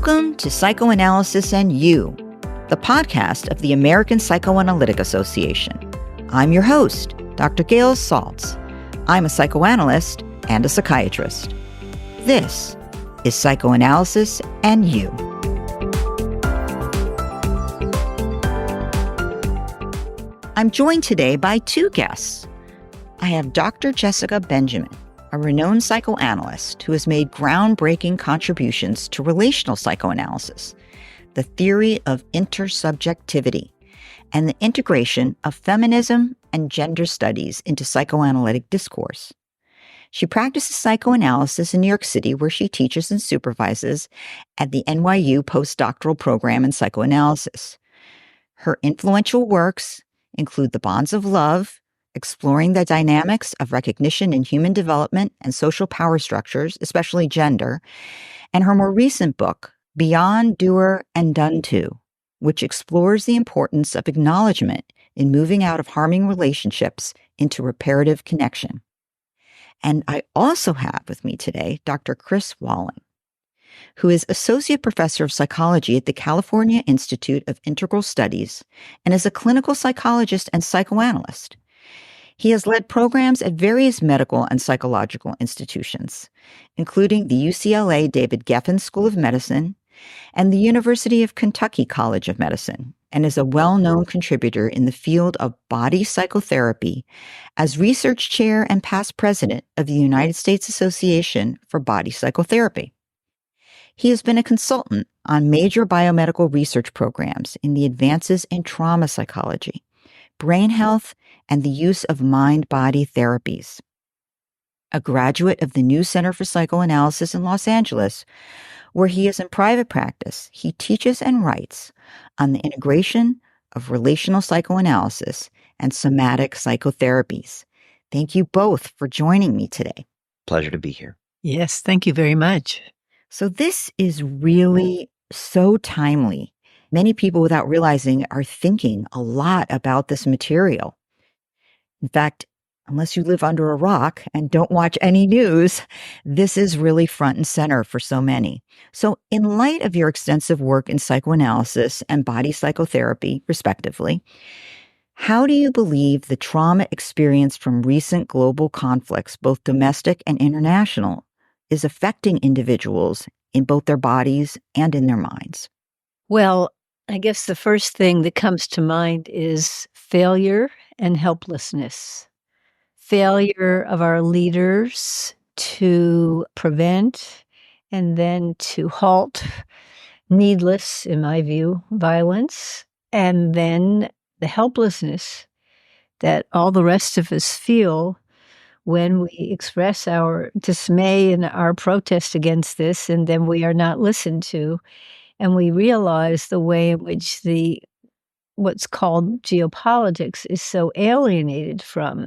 Welcome to Psychoanalysis and You, the podcast of the American Psychoanalytic Association. I'm your host, Dr. Gail Saltz. I'm a psychoanalyst and a psychiatrist. This is Psychoanalysis and You. I'm joined today by two guests. I have Dr. Jessica Benjamin, a renowned psychoanalyst who has made groundbreaking contributions to relational psychoanalysis, the theory of intersubjectivity, and the integration of feminism and gender studies into psychoanalytic discourse. She practices psychoanalysis in New York City, where she teaches and supervises at the NYU Postdoctoral Program in Psychoanalysis. Her influential works include The Bonds of Love, exploring the dynamics of recognition in human development and social power structures, especially gender, and her more recent book, Beyond Doer and Done To, which explores the importance of acknowledgment in moving out of harming relationships into reparative connection. And I also have with me today Dr. Chris Walling, who is Associate Professor of Psychology at the California Institute of Integral Studies and is a clinical psychologist and psychoanalyst. He has led programs at various medical and psychological institutions, including the UCLA David Geffen School of Medicine and the University of Kentucky College of Medicine, and is a well-known contributor in the field of body psychotherapy as research chair and past president of the United States Association for Body Psychotherapy. He has been a consultant on major biomedical research programs in the advances in trauma psychology, brain health, and the use of mind-body therapies. A graduate of the New Center for Psychoanalysis in Los Angeles, where he is in private practice, he teaches and writes on the integration of relational psychoanalysis and somatic psychotherapies. Thank you both for joining me today. Pleasure to be here. Yes, thank you very much. So this is really so timely. Many people, without realizing, are thinking a lot about this material. In fact, unless you live under a rock and don't watch any news, this is really front and center for so many. So in light of your extensive work in psychoanalysis and body psychotherapy, respectively, how do you believe the trauma experienced from recent global conflicts, both domestic and international, is affecting individuals in both their bodies and in their minds? Well, I guess the first thing that comes to mind is failure and helplessness. Failure of our leaders to prevent and then to halt needless, in my view, violence, and then the helplessness that all the rest of us feel when we express our dismay and our protest against this, and then we are not listened to, and we realize the way in which what's called geopolitics is so alienated from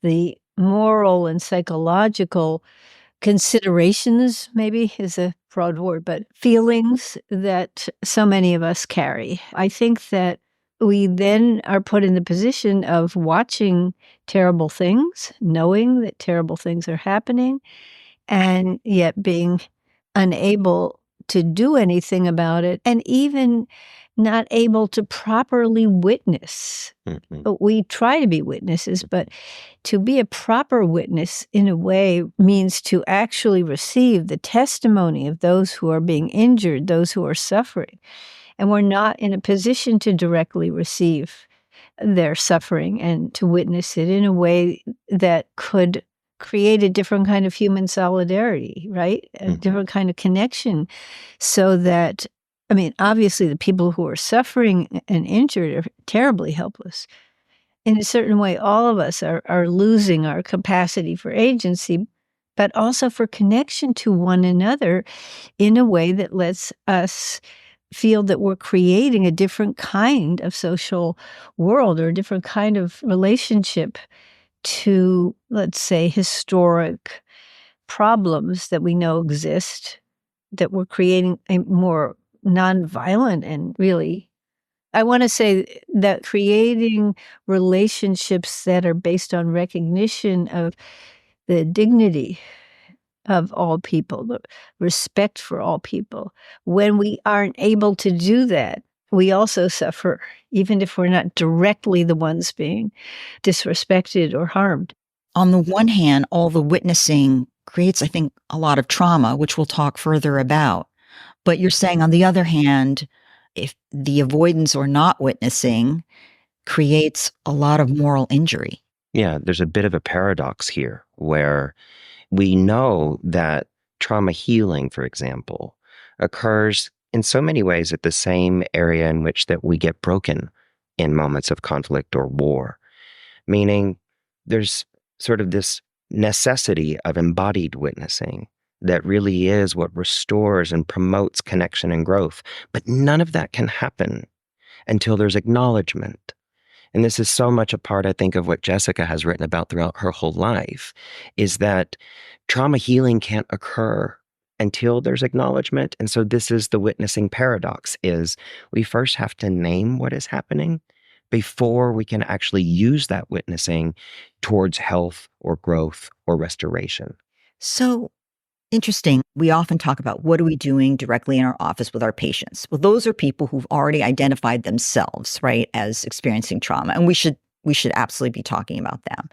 the moral and psychological considerations, maybe is a broad word, but feelings that so many of us carry. I think that we then are put in the position of watching terrible things, knowing that terrible things are happening, and yet being unable to do anything about it, and even not able to properly witness. But we try to be witnesses, but to be a proper witness in a way means to actually receive the testimony of those who are being injured, those who are suffering. And we're not in a position to directly receive their suffering and to witness it in a way that could create a different kind of human solidarity, right? A different kind of connection, so that, I mean, obviously the people who are suffering and injured are terribly helpless. In a certain way, all of us are losing our capacity for agency, but also for connection to one another in a way that lets us feel that we're creating a different kind of social world or a different kind of relationship to, let's say, historic problems that we know exist, that we're creating a more nonviolent and really, I want to say that creating relationships that are based on recognition of the dignity of all people, the respect for all people. When we aren't able to do that, we also suffer, even if we're not directly the ones being disrespected or harmed. On the one hand, all the witnessing creates, I think, a lot of trauma, which we'll talk further about. But you're saying, on the other hand, if the avoidance or not witnessing creates a lot of moral injury. Yeah, there's a bit of a paradox here where we know that trauma healing, for example, occurs in so many ways at the same area in which that we get broken in moments of conflict or war, meaning there's sort of this necessity of embodied witnessing that really is what restores and promotes connection and growth. But none of that can happen until there's acknowledgement. And this is so much a part, I think, of what Jessica has written about throughout her whole life, is that trauma healing can't occur until there's acknowledgement. And so this is the witnessing paradox, is we first have to name what is happening before we can actually use that witnessing towards health or growth or restoration. So interesting. We often talk about what are we doing directly in our office with our patients. Well, those are people who've already identified themselves, right, as experiencing trauma. And we should absolutely be talking about them.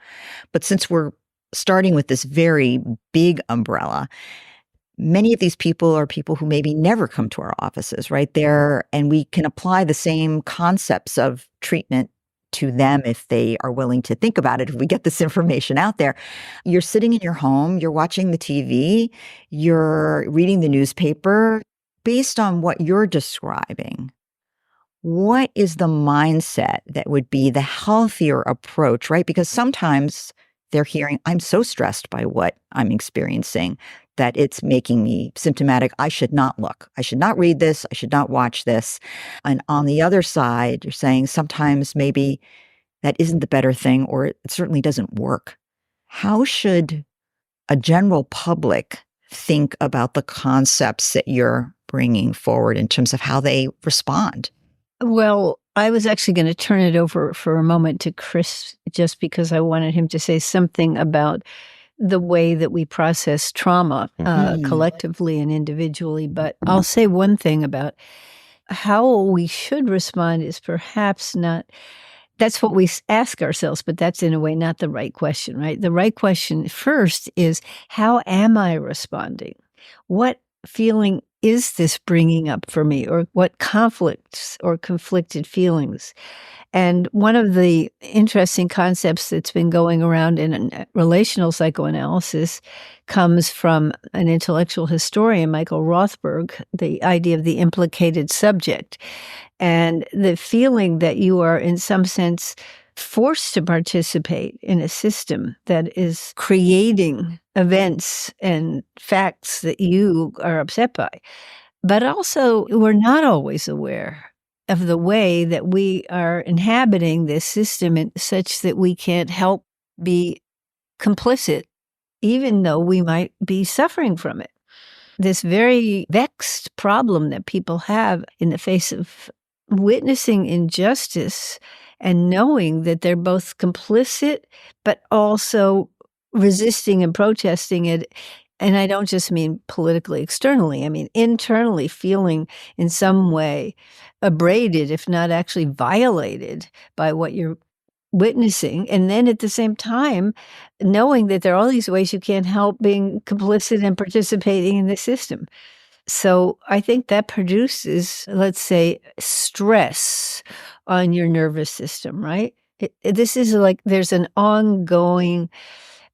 But since we're starting with this very big umbrella, many of these people are people who maybe never come to our offices, right there. And we can apply the same concepts of treatment to them if they are willing to think about it, if we get this information out there. You're sitting in your home, you're watching the TV, you're reading the newspaper. Based on what you're describing, what is the mindset that would be the healthier approach, right? Because sometimes they're hearing, I'm so stressed by what I'm experiencing that it's making me symptomatic. I should not look. I should not read this. I should not watch this. And on the other side, you're saying sometimes maybe that isn't the better thing, or it certainly doesn't work. How should a general public think about the concepts that you're bringing forward in terms of how they respond? Well, I was actually going to turn it over for a moment to Chris, just because I wanted him to say something about the way that we process trauma collectively and individually. But I'll say one thing about how we should respond is perhaps not, that's what we ask ourselves, but that's in a way not the right question, right? The right question first is, how am I responding? What feeling is this bringing up for me, or what conflicts or conflicted feelings? And one of the interesting concepts that's been going around in relational psychoanalysis comes from an intellectual historian, Michael Rothberg, the idea of the implicated subject, and the feeling that you are, in some sense, forced to participate in a system that is creating events and facts that you are upset by. But also, we're not always aware of the way that we are inhabiting this system such that we can't help be complicit, even though we might be suffering from it. This very vexed problem that people have in the face of witnessing injustice and knowing that they're both complicit, but also resisting and protesting it. And I don't just mean politically, externally. I mean, internally feeling in some way abraded, if not actually violated by what you're witnessing. And then at the same time, knowing that there are all these ways you can't help being complicit and participating in the system. So I think that produces, let's say, stress on your nervous system, right? This is like there's an ongoing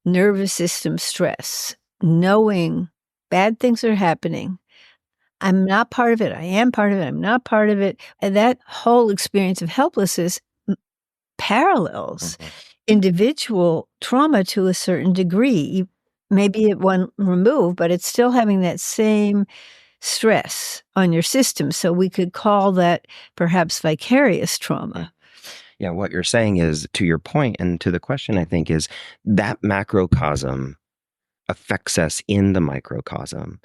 nervous system stress, knowing bad things are happening. I'm not part of it. I am part of it. I'm not part of it. And that whole experience of helplessness parallels individual trauma to a certain degree. Maybe at one remove, but it's still having that same stress on your system. So we could call that perhaps vicarious trauma. Yeah, what you're saying is, to your point and to the question, I think, is that macrocosm affects us in the microcosm.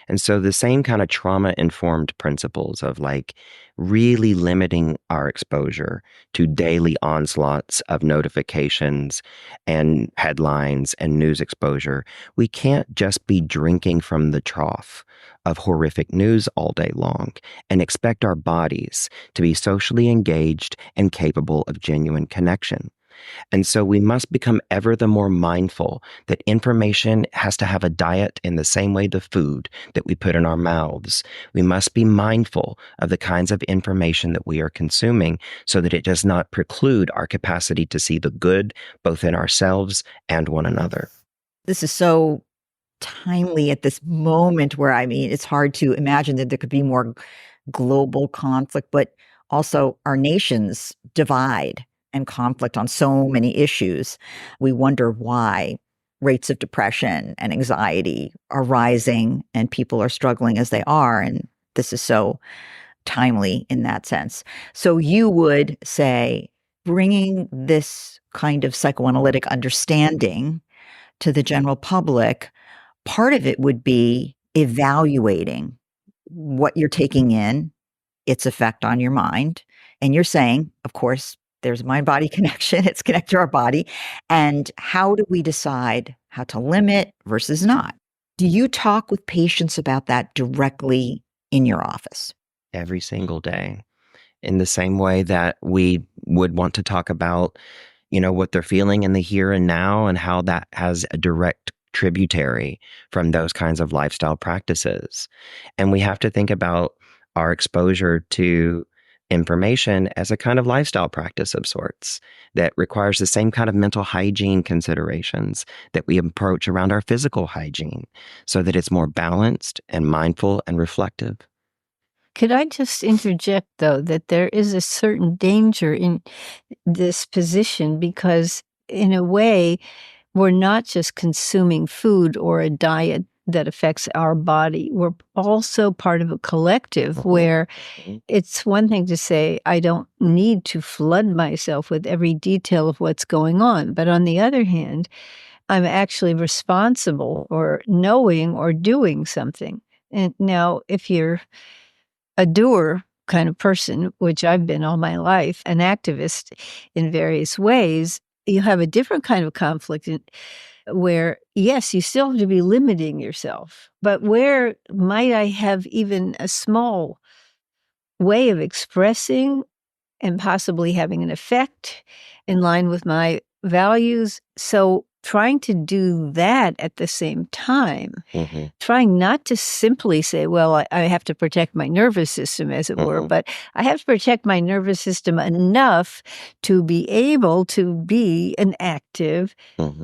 And so the same kind of trauma-informed principles of like really limiting our exposure to daily onslaughts of notifications and headlines and news exposure. We can't just be drinking from the trough of horrific news all day long and expect our bodies to be socially engaged and capable of genuine connection. And so we must become ever the more mindful that information has to have a diet in the same way the food that we put in our mouths. We must be mindful of the kinds of information that we are consuming so that it does not preclude our capacity to see the good both in ourselves and one another. This is so timely at this moment where, I mean, it's hard to imagine that there could be more global conflict, but also our nations divide and conflict on so many issues. We wonder why rates of depression and anxiety are rising and people are struggling as they are. And this is so timely in that sense. So you would say bringing this kind of psychoanalytic understanding to the general public, part of it would be evaluating what you're taking in, its effect on your mind. And you're saying, of course, there's mind-body connection. It's connected to our body. And how do we decide how to limit versus not? Do you talk with patients about that directly in your office? Every single day, in the same way that we would want to talk about, what they're feeling in the here and now and how that has a direct tributary from those kinds of lifestyle practices. And we have to think about our exposure to information as a kind of lifestyle practice of sorts that requires the same kind of mental hygiene considerations that we approach around our physical hygiene so that it's more balanced and mindful and reflective. Could I just interject, though, that there is a certain danger in this position because, in a way, we're not just consuming food or a diet that affects our body. We're also part of a collective where it's one thing to say, I don't need to flood myself with every detail of what's going on. But on the other hand, I'm actually responsible for knowing or doing something. And now, if you're a doer kind of person, which I've been all my life, an activist in various ways, you have a different kind of conflict where, yes, you still have to be limiting yourself, but where might I have even a small way of expressing and possibly having an effect in line with my values? So trying to do that at the same time, trying not to simply say, well, I have to protect my nervous system, as it were, but I have to protect my nervous system enough to be able to be an active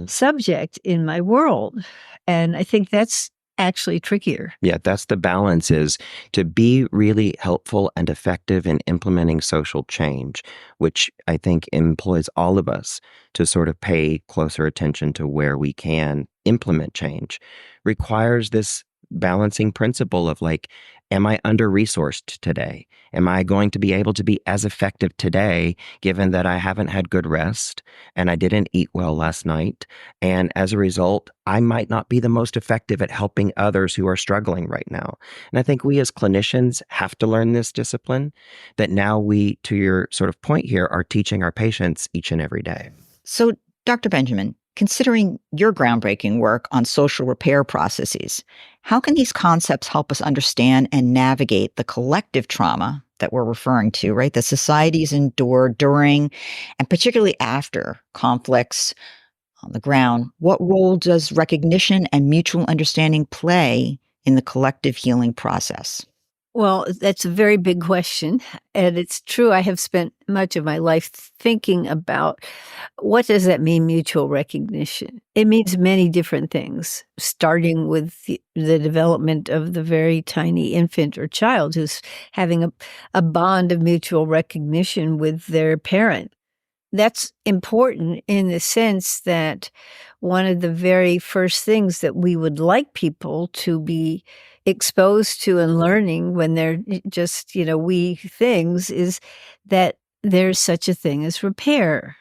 subject in my world. And I think that's actually trickier. Yeah, that's the balance, is to be really helpful and effective in implementing social change, which I think employs all of us to sort of pay closer attention to where we can implement change, requires this balancing principle of like, am I under-resourced today? Am I going to be able to be as effective today, given that I haven't had good rest and I didn't eat well last night? And as a result, I might not be the most effective at helping others who are struggling right now. And I think we as clinicians have to learn this discipline that now we, to your sort of point here, are teaching our patients each and every day. So, Dr. Benjamin, considering your groundbreaking work on social repair processes, how can these concepts help us understand and navigate the collective trauma that we're referring to, right? That societies endure during and particularly after conflicts on the ground? What role does recognition and mutual understanding play in the collective healing process? Well, that's a very big question. And it's true, I have spent much of my life thinking about what does that mean, mutual recognition? It means many different things, starting with the development of the very tiny infant or child who's having a bond of mutual recognition with their parent. That's important in the sense that one of the very first things that we would like people to be exposed to and learning when they're just, wee things is that there's such a thing as repair.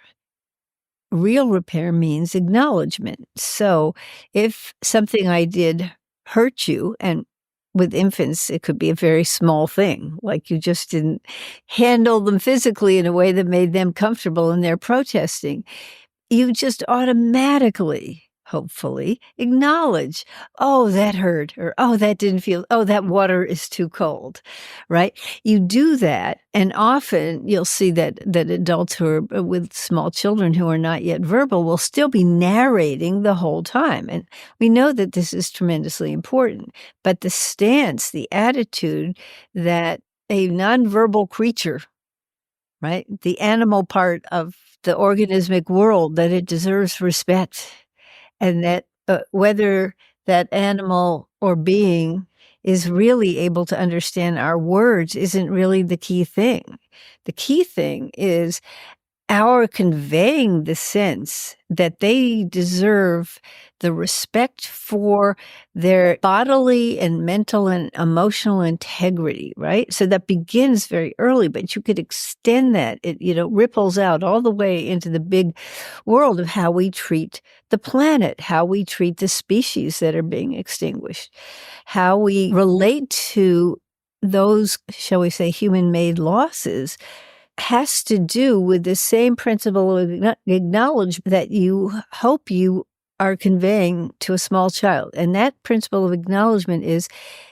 Real repair means acknowledgement. So if something I did hurt you, and with infants, it could be a very small thing, like you just didn't handle them physically in a way that made them comfortable and they're protesting. You just automatically, hopefully, acknowledge, oh, that hurt, or oh, that didn't feel, oh, that water is too cold, right? You do that, and often you'll see that adults who are with small children who are not yet verbal will still be narrating the whole time. And we know that this is tremendously important, but the stance, the attitude that a nonverbal creature, right, the animal part of the organismic world, that it deserves respect, and that whether that animal or being is really able to understand our words isn't really the key thing. The key thing is our conveying the sense that they deserve the respect for their bodily and mental and emotional integrity, right? So that begins very early, but you could extend that. It, ripples out all the way into the big world of how we treat the planet, how we treat the species that are being extinguished, how we relate to those, shall we say, human-made losses, has to do with the same principle of acknowledgement that you hope you are conveying to a small child. And that principle of acknowledgement is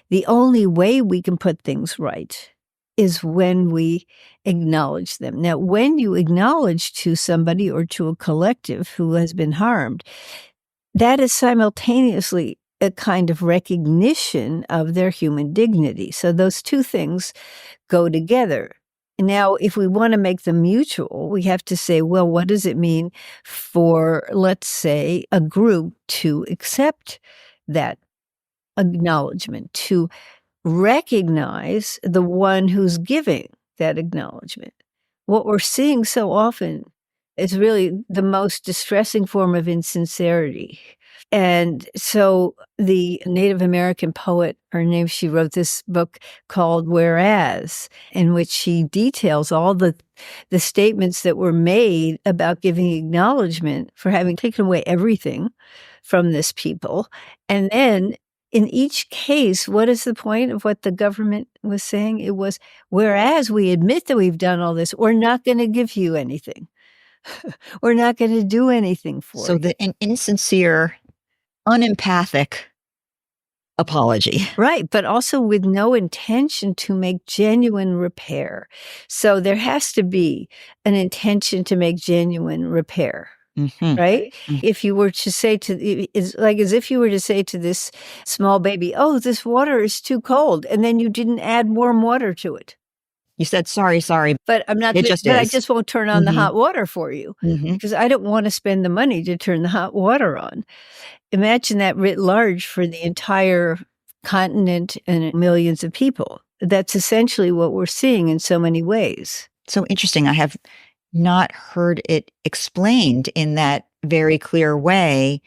the only way we can put things right is when we acknowledge them. Now, when you acknowledge to somebody or to a collective who has been harmed, that is simultaneously a kind of recognition of their human dignity. So those two things go together. Now, if we want to make them mutual, we have to say, well, what does it mean for, let's say, a group to accept that acknowledgement, to recognize the one who's giving that acknowledgement? What we're seeing so often is really the most distressing form of insincerity. And so the Native American poet, she wrote this book called Whereas, in which she details all the statements that were made about giving acknowledgement for having taken away everything from this people. And then in each case, what is the point of what the government was saying? It was, whereas we admit that we've done all this, we're not going to give you anything. We're not going to do anything for you. So an insincere, unempathic apology. Right, but also with no intention to make genuine repair. So there has to be an intention to make genuine repair. Mm-hmm. Right? Mm-hmm. If you were to say it's like as if you were to say to this small baby, oh, this water is too cold, and then you didn't add warm water to it. You said, sorry, but I'm not, I just won't turn on the hot water for you because I don't want to spend the money to turn the hot water on. Imagine that writ large for the entire continent and millions of people. That's essentially what we're seeing in so many ways. So interesting. I have not heard it explained in that very clear way.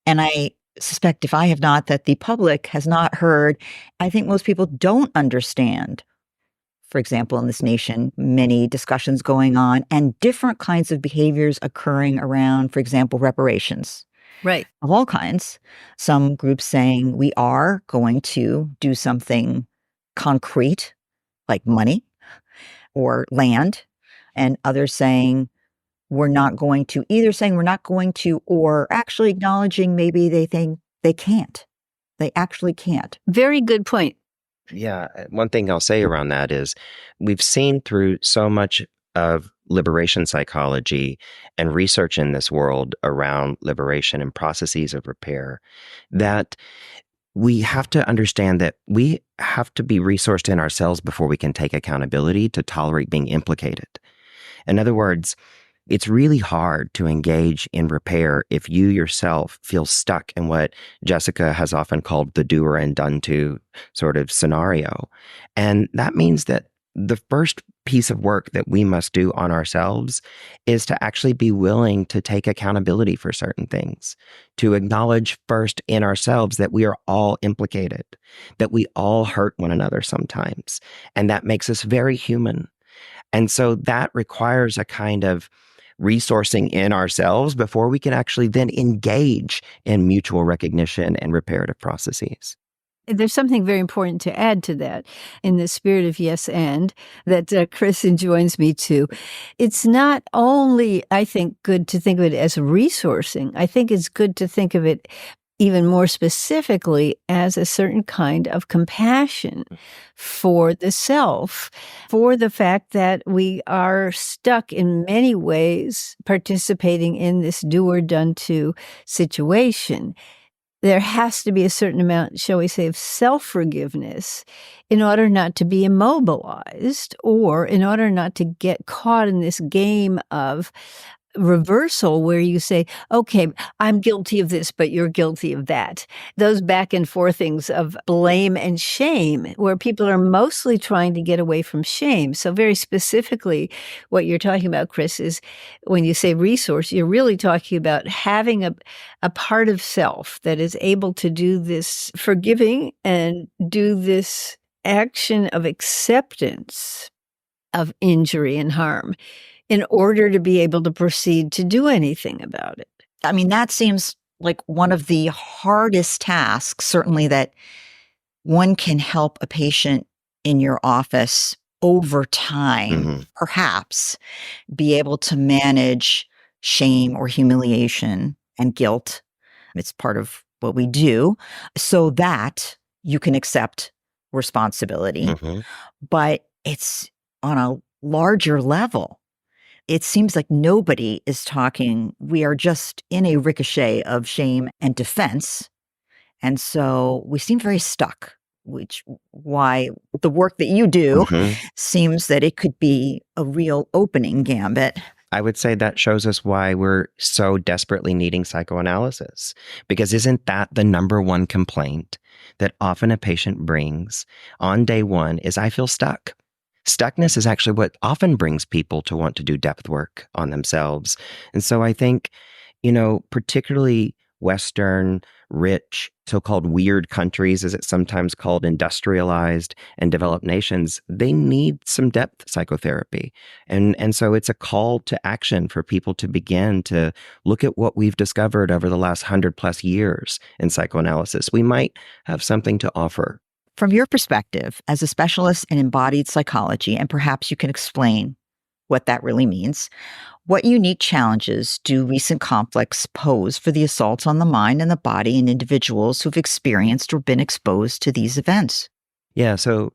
And I suspect if I have not, that the public has not heard. I think most people don't understand, for example, in this nation, many discussions going on and different kinds of behaviors occurring around, for example, reparations. Right. Of all kinds. Some groups saying we are going to do something concrete, like money or land, and others saying we're not going to, either saying we're not going to, or actually acknowledging maybe they think they can't. They actually can't. Very good point. Yeah. One thing I'll say around that is we've seen through so much of liberation psychology and research in this world around liberation and processes of repair that we have to understand that we have to be resourced in ourselves before we can take accountability to tolerate being implicated. In other words, it's really hard to engage in repair if you yourself feel stuck in what Jessica has often called the doer and done to sort of scenario. And that means that the first piece of work that we must do on ourselves is to actually be willing to take accountability for certain things, to acknowledge first in ourselves that we are all implicated, that we all hurt one another sometimes, and that makes us very human. And so that requires a kind of resourcing in ourselves before we can actually then engage in mutual recognition and reparative processes. There's something very important to add to that in the spirit of yes and that Chris enjoins me to. It's not only, I think, good to think of it as resourcing. I think it's good to think of it even more specifically as a certain kind of compassion for the self, for the fact that we are stuck in many ways participating in this do or done to situation. There has to be a certain amount, shall we say, of self-forgiveness in order not to be immobilized or in order not to get caught in this game of reversal where you say, okay, I'm guilty of this, but you're guilty of that. Those back and forthings of blame and shame, where people are mostly trying to get away from shame. So very specifically, what you're talking about, Chris, is when you say resource, you're really talking about having a part of self that is able to do this forgiving and do this action of acceptance of injury and harm in order to be able to proceed to do anything about it. I mean, that seems like one of the hardest tasks, certainly, that one can help a patient in your office over time, perhaps be able to manage shame or humiliation and guilt. It's part of what we do so that you can accept responsibility. But it's on a larger level. It seems like nobody is talking. We are just in a ricochet of shame and defense. And so we seem very stuck, which why the work that you do seems that it could be a real opening gambit. I would say that shows us why we're so desperately needing psychoanalysis, because isn't that the number one complaint that often a patient brings on day one is, I feel stuck. Stuckness is actually what often brings people to want to do depth work on themselves. And so I think, particularly Western, rich, so-called weird countries, as it's sometimes called, industrialized and developed nations, they need some depth psychotherapy. And so it's a call to action for people to begin to look at what we've discovered over the last 100+ years in psychoanalysis. We might have something to offer. From your perspective as a specialist in embodied psychology, and perhaps you can explain what that really means, what unique challenges do recent conflicts pose for the assaults on the mind and the body in individuals who've experienced or been exposed to these events? Yeah, so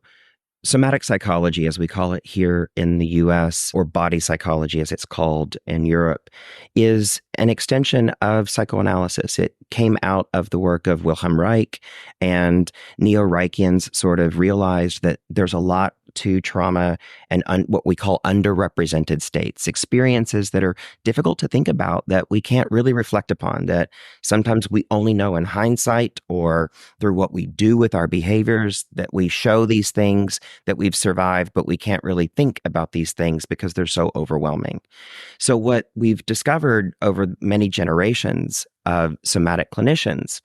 somatic psychology, as we call it here in the US, or body psychology as it's called in Europe, is an extension of psychoanalysis. It came out of the work of Wilhelm Reich, and neo-Reichians sort of realized that there's a lot to trauma and what we call underrepresented states, experiences that are difficult to think about, that we can't really reflect upon, that sometimes we only know in hindsight or through what we do with our behaviors, that we show these things that we've survived, but we can't really think about these things because they're so overwhelming. So what we've discovered over many generations of somatic clinicians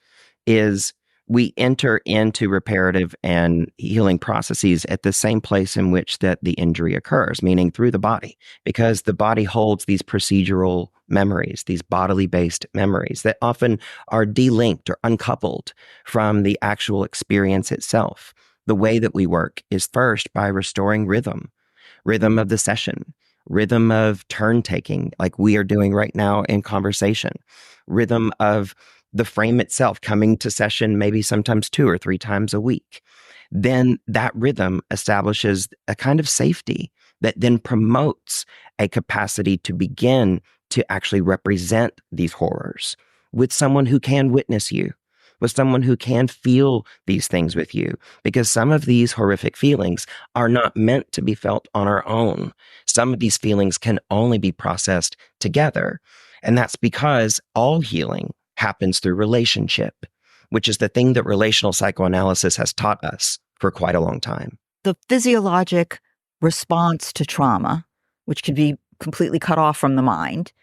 is we enter into reparative and healing processes at the same place in which that the injury occurs, meaning through the body, because the body holds these procedural memories, these bodily-based memories that often are delinked or uncoupled from the actual experience itself. The way that we work is first by restoring rhythm of the session, rhythm of turn taking, like we are doing right now in conversation, rhythm of the frame itself, coming to session maybe sometimes 2 or 3 times a week. Then that rhythm establishes a kind of safety that then promotes a capacity to begin to actually represent these horrors with someone who can witness you, with someone who can feel these things with you, because some of these horrific feelings are not meant to be felt on our own. Some of these feelings can only be processed together. And that's because all healing happens through relationship, which is the thing that relational psychoanalysis has taught us for quite a long time. The physiologic response to trauma, which could be completely cut off from the mind,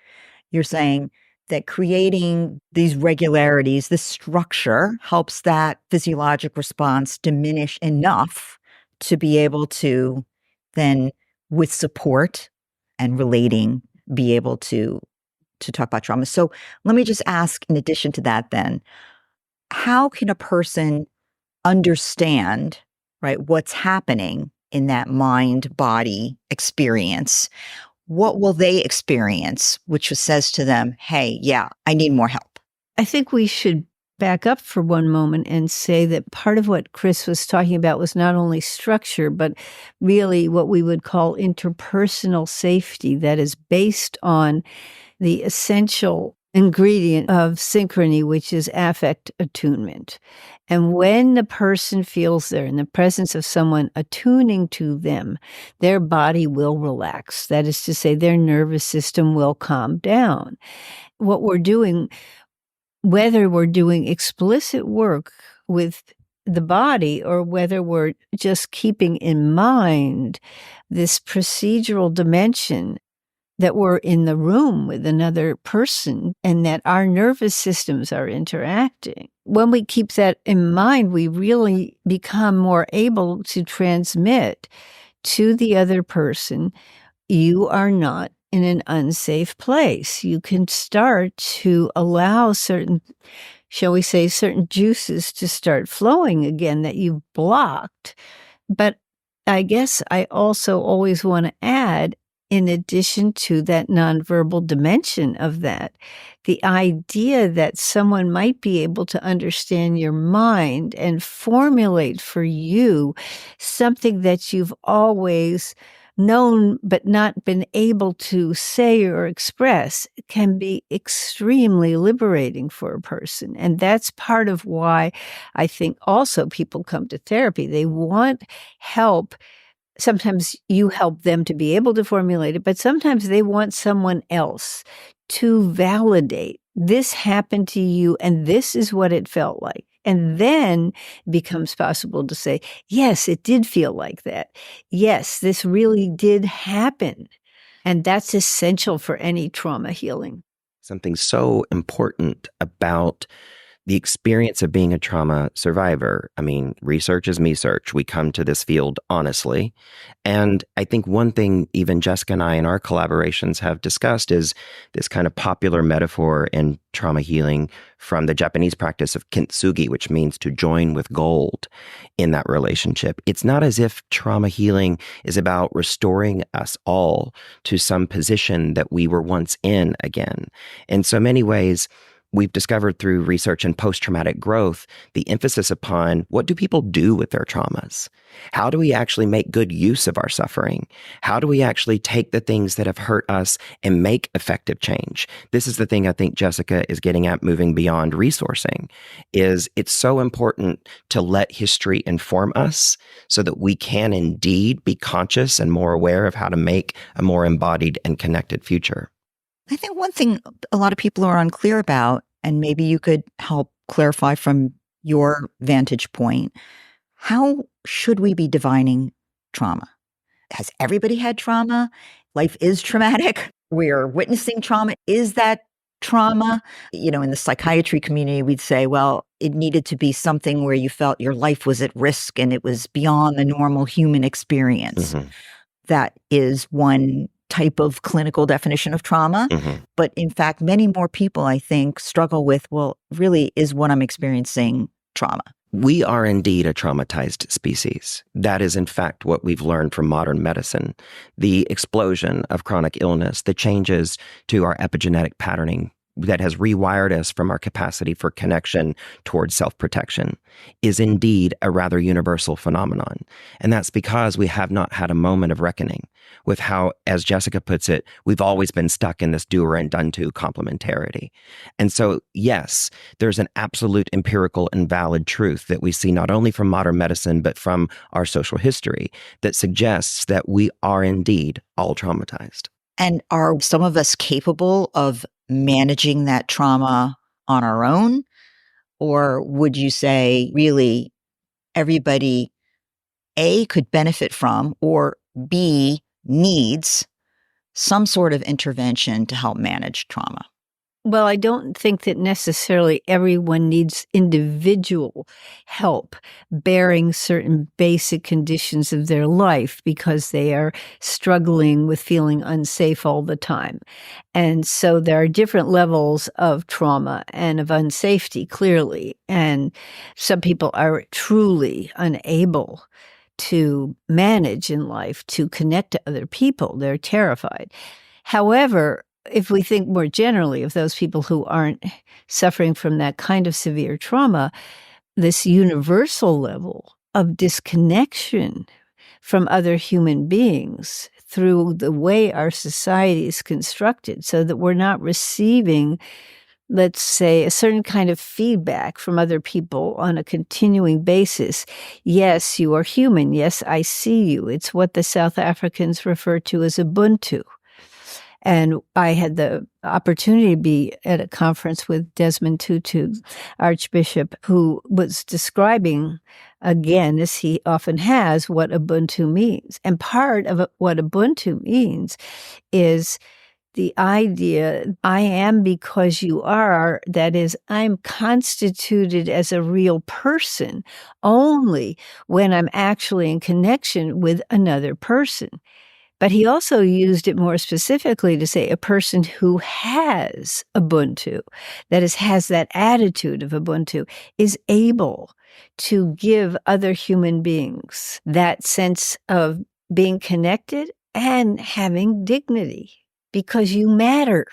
you're saying that creating these regularities, this structure, helps that physiologic response diminish enough to be able to then, with support and relating, be able to talk about trauma. So let me just ask, in addition to that then, how can a person understand, right, what's happening in that mind-body experience, what will they experience, which says to them, hey, yeah, I need more help? I think we should back up for one moment and say that part of what Chris was talking about was not only structure, but really what we would call interpersonal safety that is based on the essential ingredient of synchrony, which is affect attunement. And when the person feels they're in the presence of someone attuning to them, their body will relax. That is to say, their nervous system will calm down. What we're doing, whether we're doing explicit work with the body or whether we're just keeping in mind this procedural dimension that we're in the room with another person and that our nervous systems are interacting. When we keep that in mind, we really become more able to transmit to the other person, you are not in an unsafe place. You can start to allow certain, shall we say, certain juices to start flowing again that you've blocked. But I guess I also always want to add, in addition to that nonverbal dimension of that, the idea that someone might be able to understand your mind and formulate for you something that you've always known but not been able to say or express can be extremely liberating for a person. And that's part of why I think also people come to therapy. They want help. Sometimes you help them to be able to formulate it, but sometimes they want someone else to validate this happened to you and this is what it felt like. And then it becomes possible to say, yes, it did feel like that. Yes, this really did happen. And that's essential for any trauma healing. Something so important about the experience of being a trauma survivor. I mean, research is me search. We come to this field honestly. And I think one thing even Jessica and I in our collaborations have discussed is this kind of popular metaphor in trauma healing from the Japanese practice of kintsugi, which means to join with gold in that relationship. It's not as if trauma healing is about restoring us all to some position that we were once in again. In so many ways, we've discovered through research in post-traumatic growth, the emphasis upon what do people do with their traumas? How do we actually make good use of our suffering? How do we actually take the things that have hurt us and make effective change? This is the thing I think Jessica is getting at moving beyond resourcing, is it's so important to let history inform us so that we can indeed be conscious and more aware of how to make a more embodied and connected future. I think one thing a lot of people are unclear about, and maybe you could help clarify from your vantage point, how should we be defining trauma? Has everybody had trauma? Life is traumatic. We're witnessing trauma. Is that trauma? In the psychiatry community, we'd say, well, it needed to be something where you felt your life was at risk and it was beyond the normal human experience. Mm-hmm. That is one type of clinical definition of trauma. Mm-hmm. But in fact, many more people, I think, struggle with, well, really, is what I'm experiencing trauma? We are indeed a traumatized species. That is, in fact, what we've learned from modern medicine. The explosion of chronic illness, the changes to our epigenetic patterning that has rewired us from our capacity for connection towards self-protection is indeed a rather universal phenomenon. And that's because we have not had a moment of reckoning with how, as Jessica puts it, we've always been stuck in this doer and done to complementarity. And so, yes, there's an absolute empirical and valid truth that we see not only from modern medicine, but from our social history that suggests that we are indeed all traumatized. And are some of us capable of managing that trauma on our own? Or would you say really everybody, A, could benefit from, or B, needs some sort of intervention to help manage trauma? Well, I don't think that necessarily everyone needs individual help bearing certain basic conditions of their life because they are struggling with feeling unsafe all the time. And so there are different levels of trauma and of unsafety, clearly. And some people are truly unable to manage in life, to connect to other people. They're terrified. However, if we think more generally of those people who aren't suffering from that kind of severe trauma, this universal level of disconnection from other human beings through the way our society is constructed so that we're not receiving, let's say, a certain kind of feedback from other people on a continuing basis. Yes, you are human. Yes, I see you. It's what the South Africans refer to as Ubuntu. And I had the opportunity to be at a conference with Desmond Tutu, Archbishop, who was describing, again, as he often has, what Ubuntu means. And part of what Ubuntu means is the idea, I am because you are, that is, I'm constituted as a real person only when I'm actually in connection with another person. But he also used it more specifically to say a person who has Ubuntu, that is, has that attitude of Ubuntu, is able to give other human beings that sense of being connected and having dignity because you matter.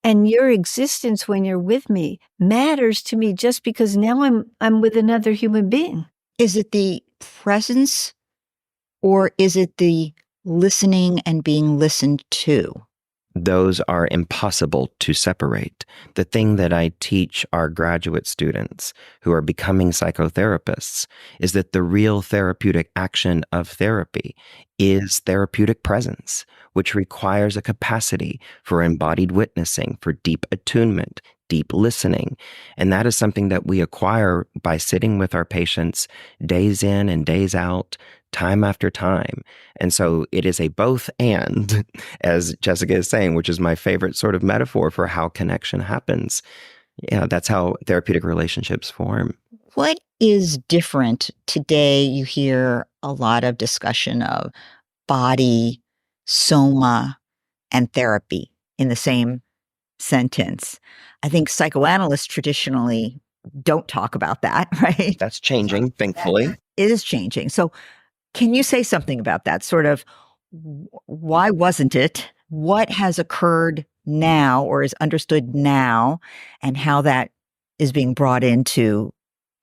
And your existence when you're with me matters to me just because now I'm with another human being. Is it the presence or is it the listening and being listened to? Those are impossible to separate. The thing that I teach our graduate students who are becoming psychotherapists is that the real therapeutic action of therapy is therapeutic presence, which requires a capacity for embodied witnessing, for deep attunement, deep listening. And that is something that we acquire by sitting with our patients days in and days out, time after time. And so it is a both and, as Jessica is saying, which is my favorite sort of metaphor for how connection happens. Yeah, that's how therapeutic relationships form. What is different today? You hear a lot of discussion of body, soma, and therapy in the same sentence. I think psychoanalysts traditionally don't talk about that, right? That's changing, thankfully. It is changing. So can you say something about that? Sort of why wasn't it? What has occurred now or is understood now and how that is being brought into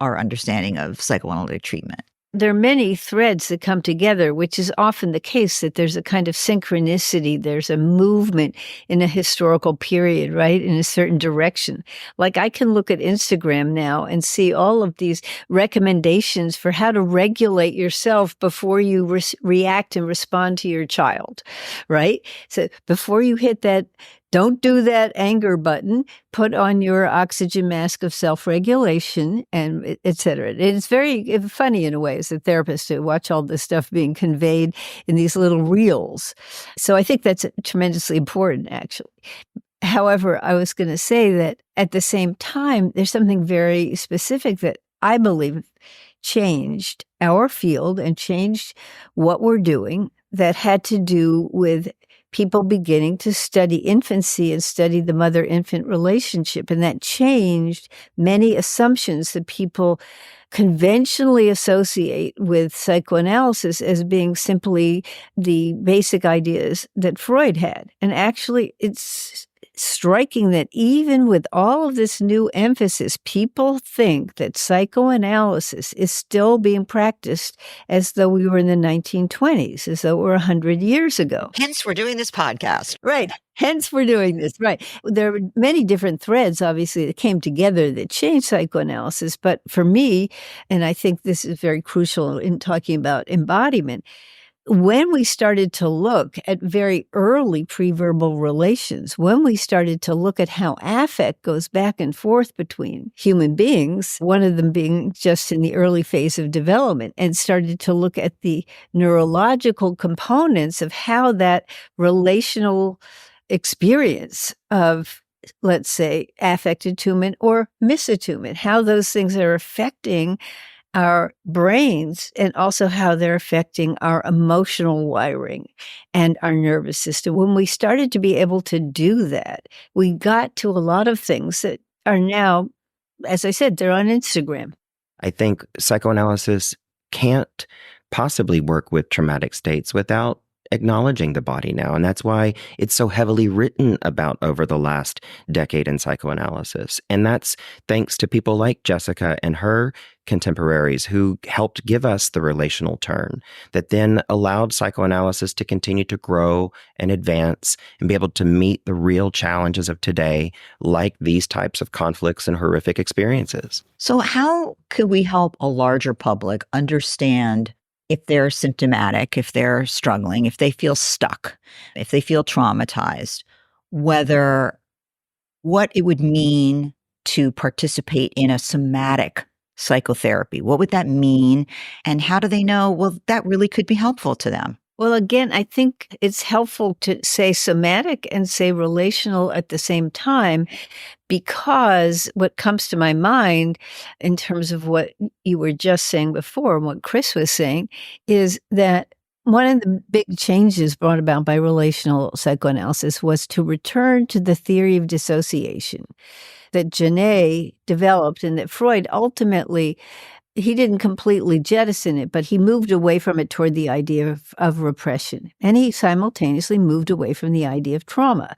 our understanding of psychoanalytic treatment? There are many threads that come together, which is often the case, that there's a kind of synchronicity. There's a movement in a historical period, right, in a certain direction. Like I can look at Instagram now and see all of these recommendations for how to regulate yourself before you react and respond to your child, right? So before you hit that, don't do that anger button, put on your oxygen mask of self-regulation, and et cetera. It's very funny in a way as a therapist to watch all this stuff being conveyed in these little reels. So I think that's tremendously important, actually. However, I was going to say that at the same time, there's something very specific that I believe changed our field and changed what we're doing that had to do with people beginning to study infancy and study the mother-infant relationship. And that changed many assumptions that people conventionally associate with psychoanalysis as being simply the basic ideas that Freud had. And actually, it's striking that even with all of this new emphasis, people think that psychoanalysis is still being practiced as though we were in the 1920s, as though it were 100 years ago. Hence, we're doing this podcast. Right. Hence, we're doing this. Right. There are many different threads, obviously, that came together that changed psychoanalysis. But for me, and I think this is very crucial in talking about embodiment, when we started to look at very early preverbal relations, when we started to look at how affect goes back and forth between human beings, one of them being just in the early phase of development, and started to look at the neurological components of how that relational experience of let's say, affect attunement or misattunement, how those things are affecting our brains and also how they're affecting our emotional wiring and our nervous system. When we started to be able to do that, we got to a lot of things that are now, as I said, they're on Instagram. I think psychoanalysis can't possibly work with traumatic states without acknowledging the body now. And that's why it's so heavily written about over the last decade in psychoanalysis. And that's thanks to people like Jessica and her contemporaries who helped give us the relational turn that then allowed psychoanalysis to continue to grow and advance and be able to meet the real challenges of today, like these types of conflicts and horrific experiences. So how could we help a larger public understand if they're symptomatic, if they're struggling, if they feel stuck, if they feel traumatized, what it would mean to participate in a somatic psychotherapy? What would that mean? And how do they know, well, that really could be helpful to them? Well, again, I think it's helpful to say somatic and say relational at the same time, because what comes to my mind in terms of what you were just saying before and what Chris was saying is that one of the big changes brought about by relational psychoanalysis was to return to the theory of dissociation that Genet developed and that Freud ultimately, he didn't completely jettison it, but he moved away from it toward the idea of repression. And he simultaneously moved away from the idea of trauma.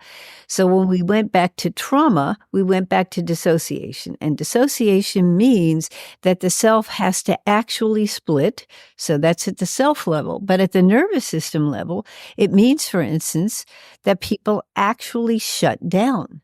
So when we went back to trauma, we went back to dissociation. And dissociation means that the self has to actually split. So that's at the self level. But at the nervous system level, it means, for instance, that people actually shut down.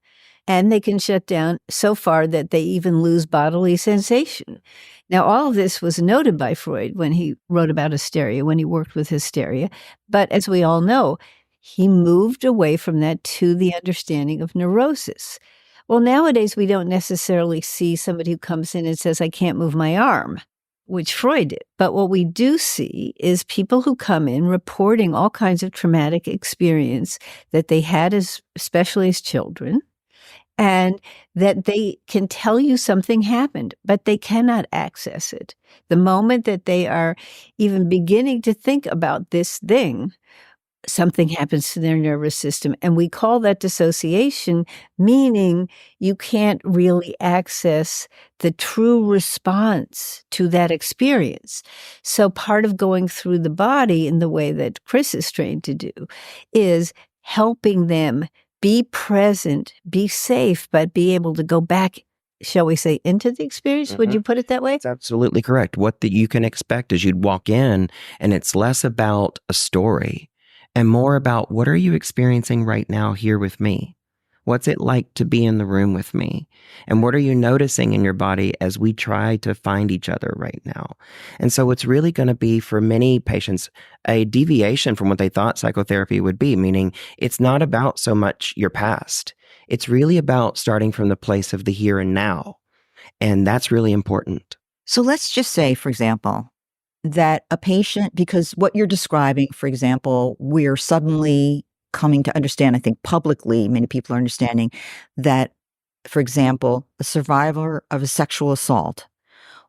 And they can shut down so far that they even lose bodily sensation. Now, all of this was noted by Freud when he wrote about hysteria, when he worked with hysteria. But as we all know, he moved away from that to the understanding of neurosis. Well, nowadays, we don't necessarily see somebody who comes in and says, I can't move my arm, which Freud did. But what we do see is people who come in reporting all kinds of traumatic experience that they had, especially as children, and that they can tell you something happened, but they cannot access it. The moment that they are even beginning to think about this thing, something happens to their nervous system. And we call that dissociation, meaning you can't really access the true response to that experience. So part of going through the body in the way that Chris is trained to do is helping them be present, be safe, but be able to go back, shall we say, into the experience? Mm-hmm. Would you put it that way? That's absolutely correct. What you can expect is you'd walk in and it's less about a story and more about what are you experiencing right now here with me? What's it like to be in the room with me? And what are you noticing in your body as we try to find each other right now? And so it's really going to be, for many patients, a deviation from what they thought psychotherapy would be, meaning it's not about so much your past. It's really about starting from the place of the here and now. And that's really important. So let's just say, for example, that a patient, because what you're describing, for example, we're suddenly coming to understand, I think publicly, many people are understanding that, for example, a survivor of a sexual assault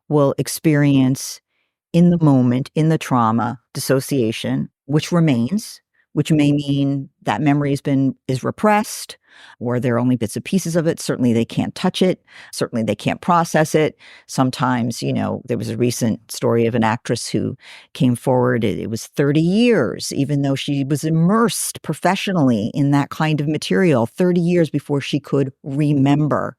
will experience in the moment, in the trauma, dissociation, which remains, which may mean that memory is repressed, or there are only bits and pieces of it. Certainly they can't touch it. Certainly they can't process it. Sometimes, there was a recent story of an actress who came forward. It was 30 years, even though she was immersed professionally in that kind of material, 30 years before she could remember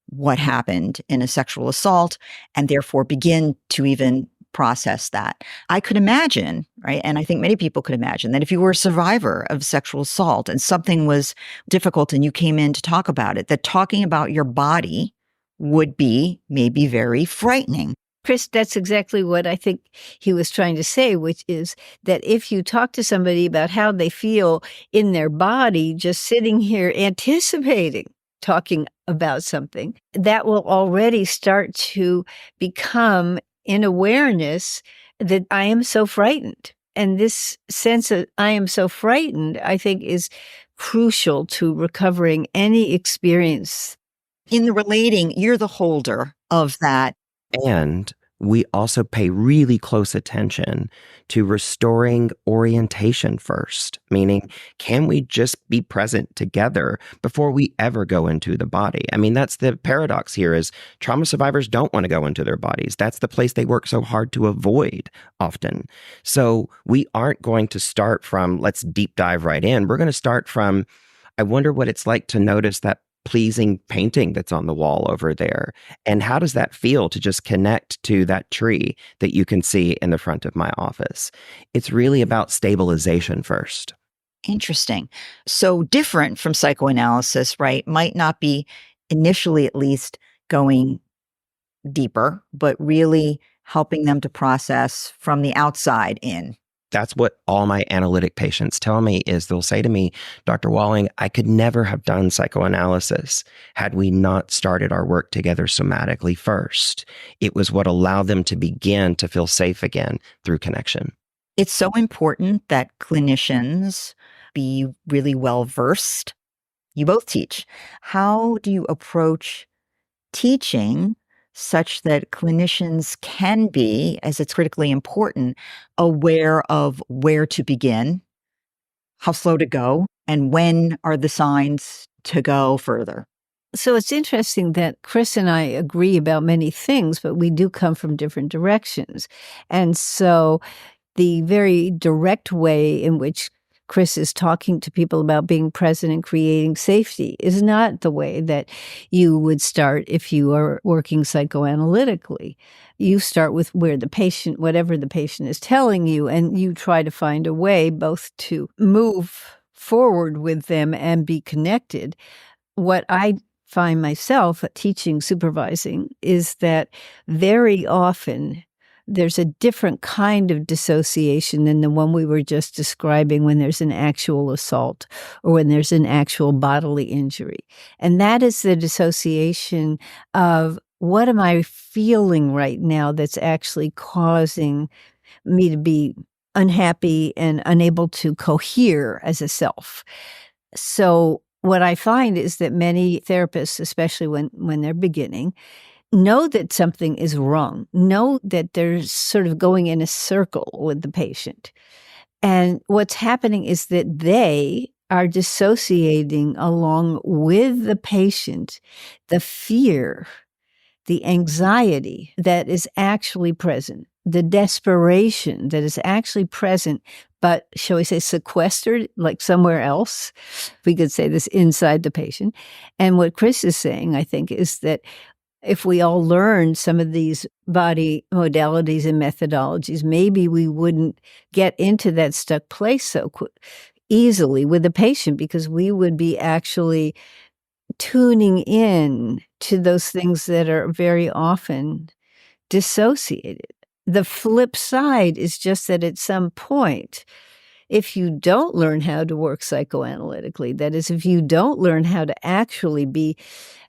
what happened in a sexual assault and therefore begin to even process that. I could imagine, right? And I think many people could imagine that if you were a survivor of sexual assault and something was difficult and you came in to talk about it, that talking about your body would be maybe very frightening. Chris, that's exactly what I think he was trying to say, which is that if you talk to somebody about how they feel in their body, just sitting here anticipating talking about something, that will already start to become in awareness that I am so frightened. And this sense of I am so frightened, I think, is crucial to recovering any experience. In the relating, you're the holder of that. And we also pay really close attention to restoring orientation first, meaning, can we just be present together before we ever go into the body? I mean, that's the paradox here is trauma survivors don't want to go into their bodies. That's the place they work so hard to avoid often. So we aren't going to start from, let's deep dive right in. We're going to start from, I wonder what it's like to notice that pleasing painting that's on the wall over there. And how does that feel to just connect to that tree that you can see in the front of my office? It's really about stabilization first. Interesting. So different from psychoanalysis, right? Might not be initially, at least, going deeper, but really helping them to process from the outside in. That's what all my analytic patients tell me is they'll say to me, Dr. Walling, I could never have done psychoanalysis had we not started our work together somatically first. It was what allowed them to begin to feel safe again through connection. It's so important that clinicians be really well versed. You both teach. How do you approach teaching such that clinicians can be, as it's critically important, aware of where to begin, how slow to go, and when are the signs to go further? So it's interesting that Chris and I agree about many things, but we do come from different directions. And so the very direct way in which Chris is talking to people about being present and creating safety is not the way that you would start if you are working psychoanalytically. You start with where the patient, whatever the patient is telling you, and you try to find a way both to move forward with them and be connected. What I find myself teaching supervising is that very often there's a different kind of dissociation than the one we were just describing when there's an actual assault or when there's an actual bodily injury. And that is the dissociation of what am I feeling right now that's actually causing me to be unhappy and unable to cohere as a self. So what I find is that many therapists, especially when they're beginning, know that something is wrong, know that they're sort of going in a circle with the patient. And what's happening is that they are dissociating along with the patient the fear, the anxiety that is actually present, the desperation that is actually present, but shall we say sequestered, like somewhere else? We could say this inside the patient. And what Chris is saying, I think, is that if we all learned some of these body modalities and methodologies, maybe we wouldn't get into that stuck place so easily with the patient because we would be actually tuning in to those things that are very often dissociated. The flip side is just that at some point, if you don't learn how to work psychoanalytically, that is, if you don't learn how to actually be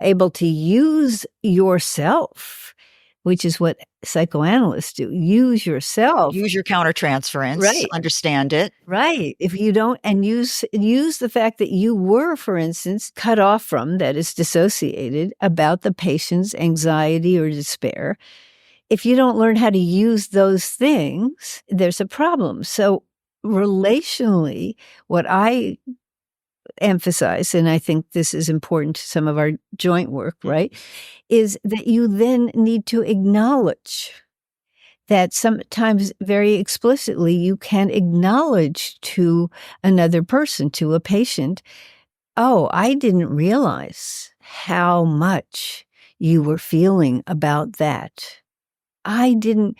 able to use yourself, which is what psychoanalysts do, use yourself. Use your countertransference, Right. Understand it. Right. If you don't, and use the fact that you were, for instance, cut off from, that is dissociated, about the patient's anxiety or despair. If you don't learn how to use those things, there's a problem. So relationally, what I emphasize, and I think this is important to some of our joint work, right, is that you then need to acknowledge that sometimes very explicitly you can acknowledge to another person, to a patient, oh, I didn't realize how much you were feeling about that. I didn't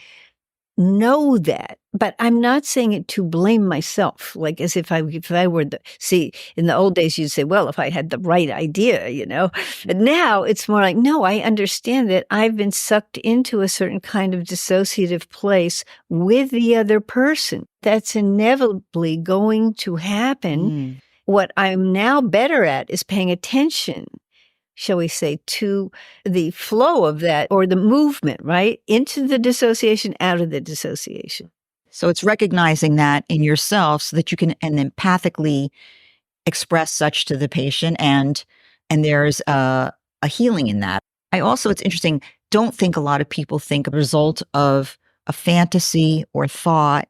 know that, but I'm not saying it to blame myself, like as if I were in the old days, you'd say, well, if I had the right idea, but now it's more like, no, I understand that I've been sucked into a certain kind of dissociative place with the other person. That's inevitably going to happen. What I'm now better at is paying attention, shall we say, to the flow of that or the movement, right? Into the dissociation, out of the dissociation. So it's recognizing that in yourself so that you can and empathically express such to the patient, and there's a healing in that. I also, it's interesting, don't think a lot of people think a result of a fantasy or thought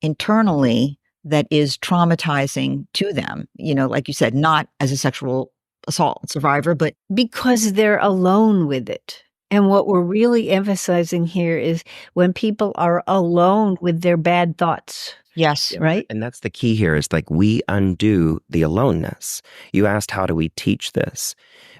internally that is traumatizing to them, like you said, not as a sexual assault survivor, but because they're alone with it. And what we're really emphasizing here is when people are alone with their bad thoughts. yes, Right? And that's the key here is like we undo the aloneness. You asked, how do we teach this?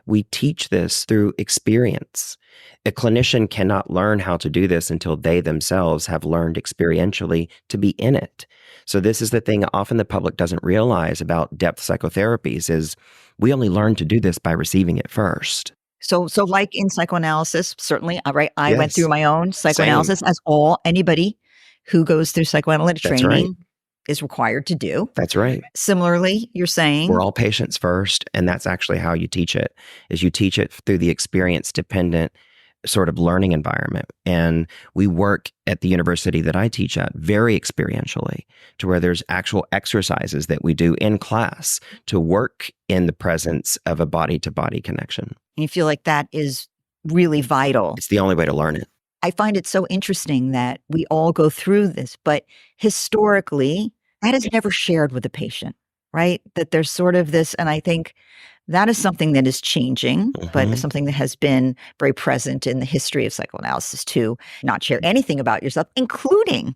We teach this through experience. A clinician cannot learn how to do this until they themselves have learned experientially to be in it. So this is the thing often the public doesn't realize about depth psychotherapies is we only learn to do this by receiving it first. So like in psychoanalysis, certainly, right? I went Yes. through my own psychoanalysis, as anybody who goes through psychoanalytic That's training is required to do. That's right. Similarly, you're saying We're all patients first, and that's actually how you teach it, is you teach it through the experience-dependent sort of learning environment. And we work at the university that I teach at very experientially, to where there's actual exercises that we do in class to work in the presence of a body-to-body connection. and you feel like that is really vital. It's the only way to learn it. I find it so interesting that we all go through this, but historically, that is never shared with the patient, right? That there's sort of this, and I think that is something that is changing, but Mhm. something that has been very present in the history of psychoanalysis to not share anything about yourself, including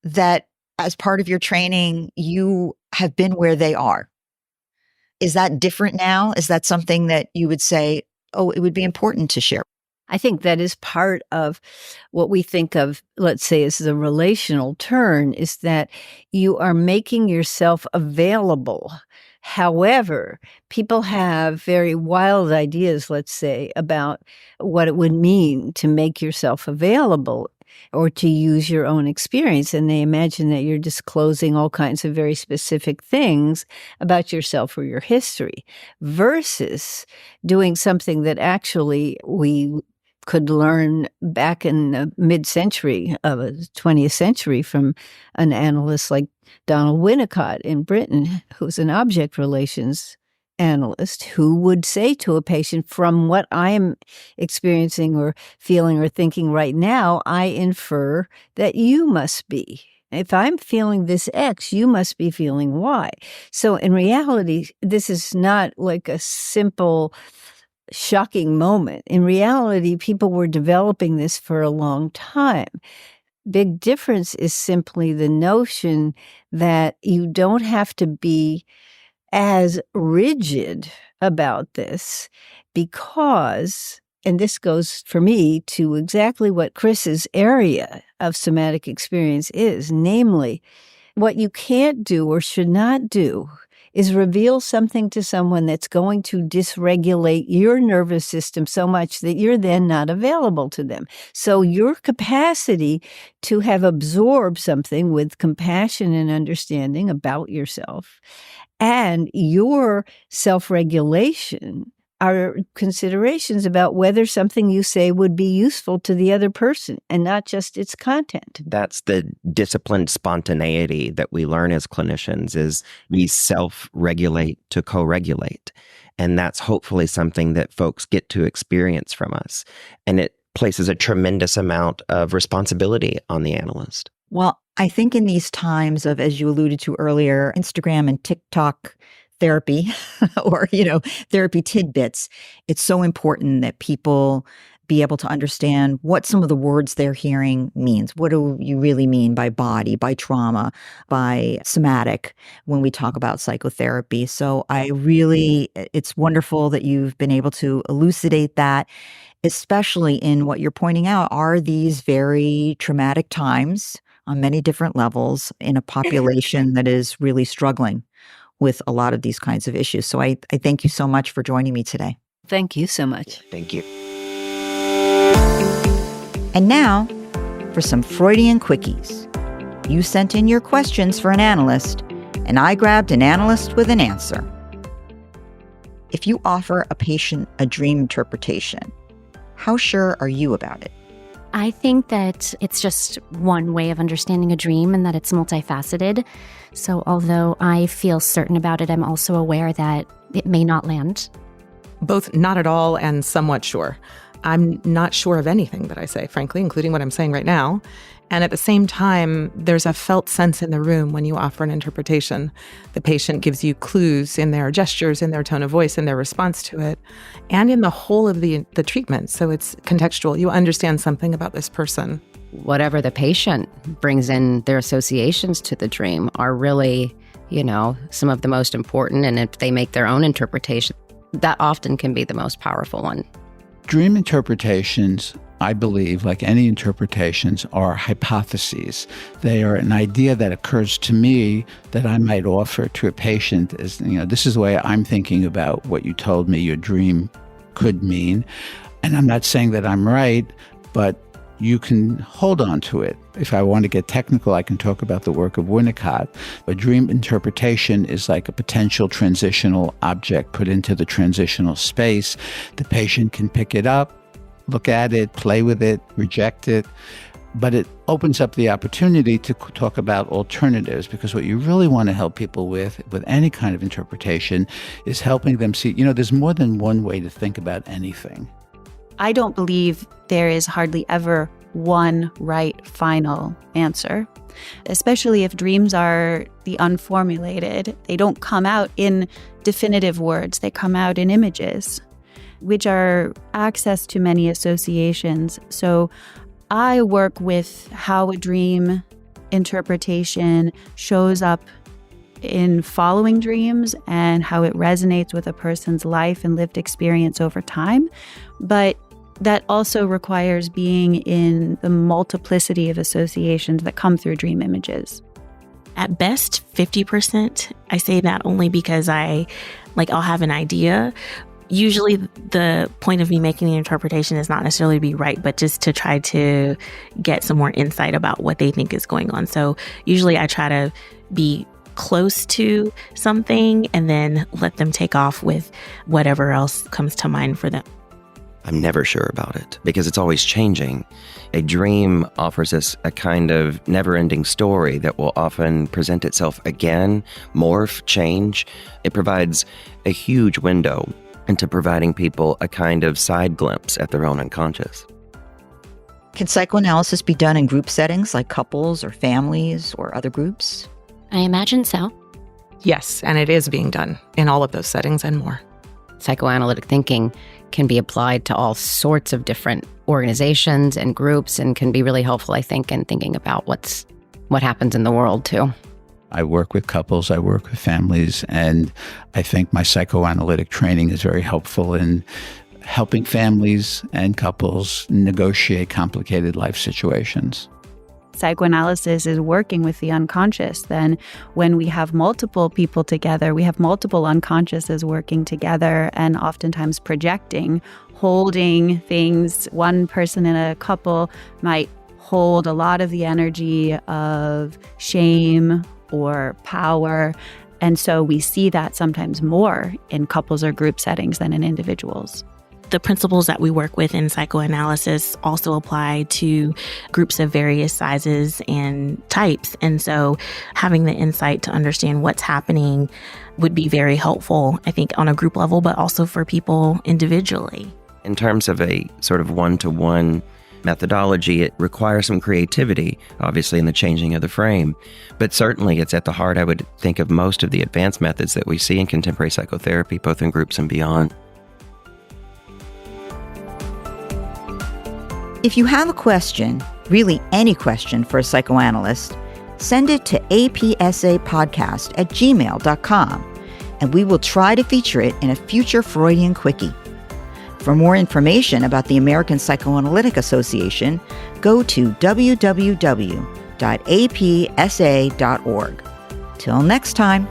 that as part of your training, you have been where they are. Is that different now? Is that something that you would say, oh, it would be important to share? I think that is part of what we think of, let's say, as the relational turn, is that you are making yourself available. However, people have very wild ideas, let's say, about what it would mean to make yourself available or to use your own experience. And they imagine that you're disclosing all kinds of very specific things about yourself or your history versus doing something that actually we could learn back in the mid-century of the 20th century from an analyst like Donald Winnicott in Britain, who's an object relations analyst, who would say to a patient, from what I'm experiencing or feeling or thinking right now, I infer that you must be. If I'm feeling this X, you must be feeling Y. So in reality, this is not like a simple shocking moment. In reality, people were developing this for a long time. Big difference is simply the notion that you don't have to be as rigid about this because, and this goes for me to exactly what Chris's area of somatic experience is, namely, what you can't do or should not do is reveal something to someone that's going to dysregulate your nervous system so much that you're then not available to them. So your capacity to have absorbed something with compassion and understanding about yourself and your self-regulation are considerations about whether something you say would be useful to the other person and not just its content. That's the disciplined spontaneity that we learn as clinicians, is we self-regulate to co-regulate. And that's hopefully something that folks get to experience from us. And it places a tremendous amount of responsibility on the analyst. Well, I think in these times of, as you alluded to earlier, Instagram and TikTok therapy or, therapy tidbits, it's so important that people be able to understand what some of the words they're hearing means. What do you really mean by body, by trauma, by somatic when we talk about psychotherapy? So it's wonderful that you've been able to elucidate that, especially in what you're pointing out are these very traumatic times on many different levels in a population that is really struggling with a lot of these kinds of issues. So I thank you so much for joining me today. Thank you so much. Thank you. And now for some Freudian quickies. You sent in your questions for an analyst, and I grabbed an analyst with an answer. If you offer a patient a dream interpretation, how sure are you about it? I think that it's just one way of understanding a dream and that it's multifaceted. So although I feel certain about it, I'm also aware that it may not land. Both not at all and somewhat sure. I'm not sure of anything that I say, frankly, including what I'm saying right now. And at the same time, there's a felt sense in the room when you offer an interpretation. The patient gives you clues in their gestures, in their tone of voice, in their response to it, and in the whole of the treatment. So it's contextual. You understand something about this person. Whatever the patient brings in, their associations to the dream are really, some of the most important. And if they make their own interpretation, that often can be the most powerful one. Dream interpretations, I believe, like any interpretations, are hypotheses. They are an idea that occurs to me that I might offer to a patient as, this is the way I'm thinking about what you told me your dream could mean. And I'm not saying that I'm right, but you can hold on to it. If I want to get technical, I can talk about the work of Winnicott. A dream interpretation is like a potential transitional object put into the transitional space. The patient can pick it up, look at it, play with it, reject it. But it opens up the opportunity to talk about alternatives, because what you really want to help people with any kind of interpretation is helping them see, there's more than one way to think about anything. I don't believe there is hardly ever one right final answer, especially if dreams are the unformulated. They don't come out in definitive words. They come out in images, which are access to many associations. So I work with how a dream interpretation shows up in following dreams and how it resonates with a person's life and lived experience over time. But that also requires being in the multiplicity of associations that come through dream images. At best, 50%. I say that only because I'll have an idea. Usually the point of me making the interpretation is not necessarily to be right, but just to try to get some more insight about what they think is going on. So usually I try to be close to something and then let them take off with whatever else comes to mind for them. I'm never sure about it because it's always changing. A dream offers us a kind of never-ending story that will often present itself again, morph, change. It provides a huge window into providing people a kind of side glimpse at their own unconscious. Can psychoanalysis be done in group settings like couples or families or other groups? I imagine so. Yes, and it is being done in all of those settings and more. Psychoanalytic thinking can be applied to all sorts of different organizations and groups and can be really helpful, I think, in thinking about what happens in the world, too. I work with couples, I work with families, and I think my psychoanalytic training is very helpful in helping families and couples negotiate complicated life situations. Psychoanalysis is working with the unconscious. Then when we have multiple people together, we have multiple unconsciouses working together and oftentimes projecting, holding things. One person in a couple might hold a lot of the energy of shame or power. And so we see that sometimes more in couples or group settings than in individuals. The principles that we work with in psychoanalysis also apply to groups of various sizes and types. And so having the insight to understand what's happening would be very helpful, I think, on a group level, but also for people individually. In terms of a sort of one-to-one methodology, it requires some creativity, obviously, in the changing of the frame. But certainly it's at the heart, I would think, of most of the advanced methods that we see in contemporary psychotherapy, both in groups and beyond. If you have a question, really any question for a psychoanalyst, send it to apsapodcast@gmail.com, and we will try to feature it in a future Freudian quickie. For more information about the American Psychoanalytic Association, go to www.apsa.org. Till next time.